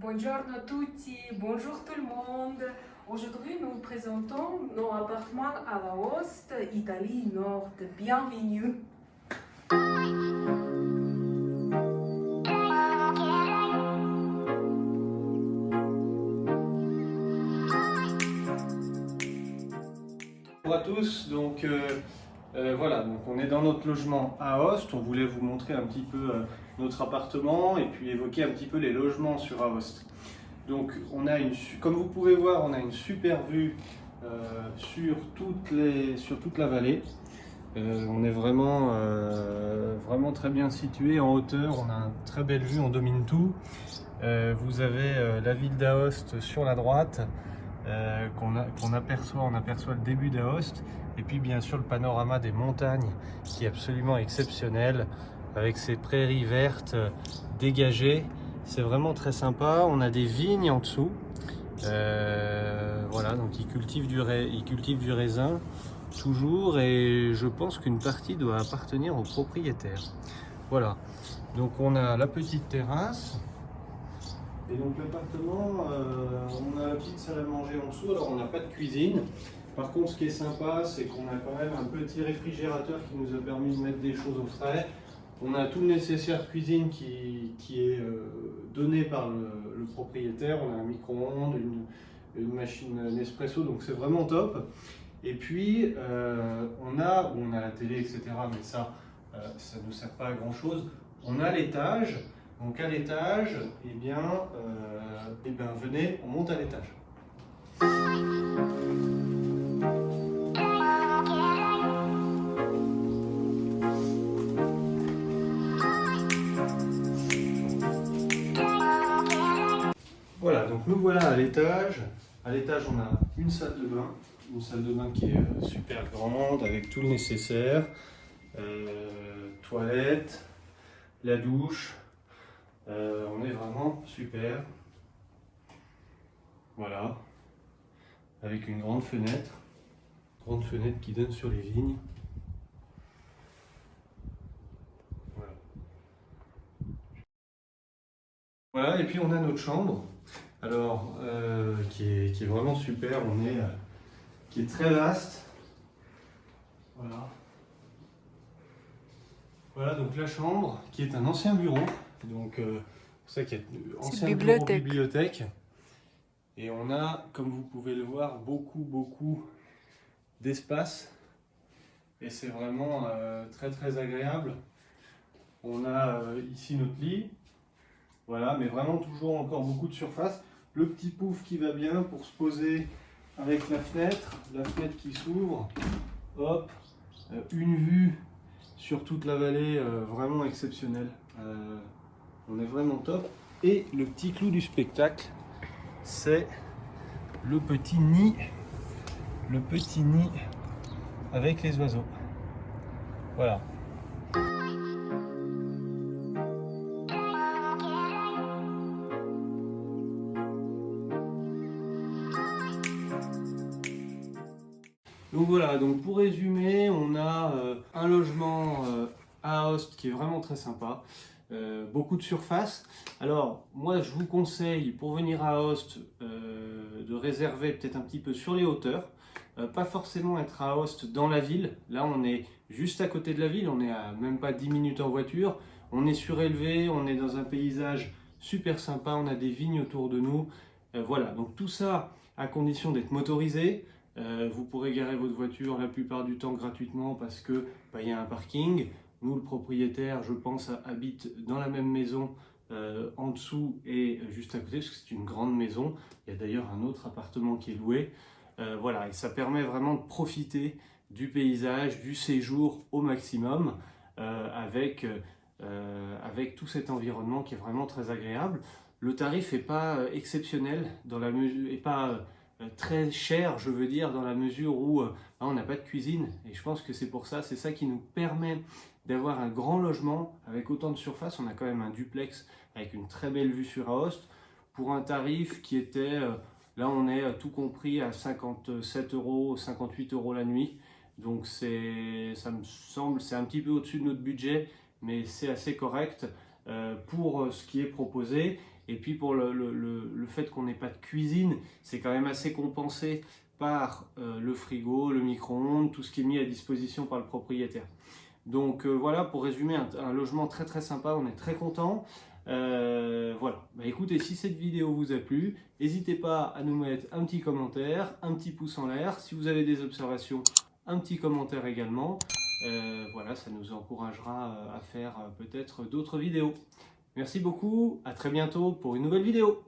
Buongiorno a tutti, bonjour tout le monde. Aujourd'hui, nous présentons nos appartements à la Hoste, Italie Nord. Bienvenue. Bonjour à tous, voilà, donc on est dans notre logement à Aoste. On voulait vous montrer un petit peu notre appartement et puis évoquer un petit peu les logements sur Aoste. Donc comme vous pouvez voir, on a une super vue sur toute la vallée. On est vraiment très bien situé en hauteur, on a une très belle vue, on domine tout. Vous avez la ville d'Aoste sur la droite. On aperçoit le début d'Aoste, et puis bien sûr le panorama des montagnes qui est absolument exceptionnel avec ces prairies vertes dégagées. C'est vraiment très sympa. On a des vignes en dessous, voilà, donc ils cultivent du raisin toujours, et je pense qu'une partie doit appartenir aux propriétaires. Voilà, donc on a la petite terrasse. Et donc l'appartement, on a la petite salle à manger en dessous. Alors on n'a pas de cuisine. Par contre, ce qui est sympa, c'est qu'on a quand même un petit réfrigérateur qui nous a permis de mettre des choses au frais. On a tout le nécessaire cuisine qui est donné par le propriétaire. On a un micro-ondes, une machine Nespresso, donc c'est vraiment top. Et puis on a la télé, etc. Mais ça ne sert pas à grand chose. On a l'étage. Donc à l'étage, venez, on monte à l'étage. Voilà, donc nous voilà à l'étage. À l'étage, on a une salle de bain qui est super grande avec tout le nécessaire. Toilette, la douche. On est vraiment super. Voilà, avec une grande fenêtre qui donne sur les vignes. Voilà, et puis on a notre chambre, alors qui est vraiment super. Qui est très vaste. Voilà donc la chambre qui est un ancien bureau. Donc c'est ça qui est ancien bureau bibliothèque. Et on a, comme vous pouvez le voir, beaucoup d'espace. Et c'est vraiment très agréable. On a ici notre lit. Voilà, mais vraiment toujours encore beaucoup de surface. Le petit pouf qui va bien pour se poser avec la fenêtre qui s'ouvre. Hop, une vue sur toute la vallée vraiment exceptionnelle. On est vraiment top. Et le petit clou du spectacle, c'est le petit nid avec les oiseaux. Voilà. Donc voilà, donc pour résumer, on a un logement à Aoste qui est vraiment très sympa. Beaucoup de surface. Alors moi je vous conseille, pour venir à Aoste, de réserver peut-être un petit peu sur les hauteurs, pas forcément être à Aoste dans la ville. Là on est juste à côté de la ville, on est à même pas 10 minutes en voiture, on est surélevé, on est dans un paysage super sympa, on a des vignes autour de nous. Voilà, donc tout ça à condition d'être motorisé. Vous pourrez garer votre voiture la plupart du temps gratuitement parce que y a un parking. Nous, le propriétaire, je pense, habite dans la même maison en dessous et juste à côté, parce que c'est une grande maison. Il y a d'ailleurs un autre appartement qui est loué. Voilà, et ça permet vraiment de profiter du paysage, du séjour au maximum, avec tout cet environnement qui est vraiment très agréable. Le tarif n'est pas exceptionnel, dans la mesure, et pas très cher, je veux dire, dans la mesure où on n'a pas de cuisine. Et je pense que c'est ça qui nous permet d'avoir un grand logement avec autant de surface. On a quand même un duplex avec une très belle vue sur Aoste pour un tarif qui était, là on est tout compris à 57 €, 58 € la nuit. Donc ça me semble, c'est un petit peu au-dessus de notre budget, mais c'est assez correct pour ce qui est proposé. Et puis pour le fait qu'on n'ait pas de cuisine, c'est quand même assez compensé par le frigo, le micro-ondes, tout ce qui est mis à disposition par le propriétaire. Donc voilà, pour résumer, un logement très très sympa, on est très content. Voilà, bah, écoutez, si cette vidéo vous a plu, n'hésitez pas à nous mettre un petit commentaire, un petit pouce en l'air. Si vous avez des observations, un petit commentaire également. Voilà, ça nous encouragera à faire peut-être d'autres vidéos. Merci beaucoup, à très bientôt pour une nouvelle vidéo.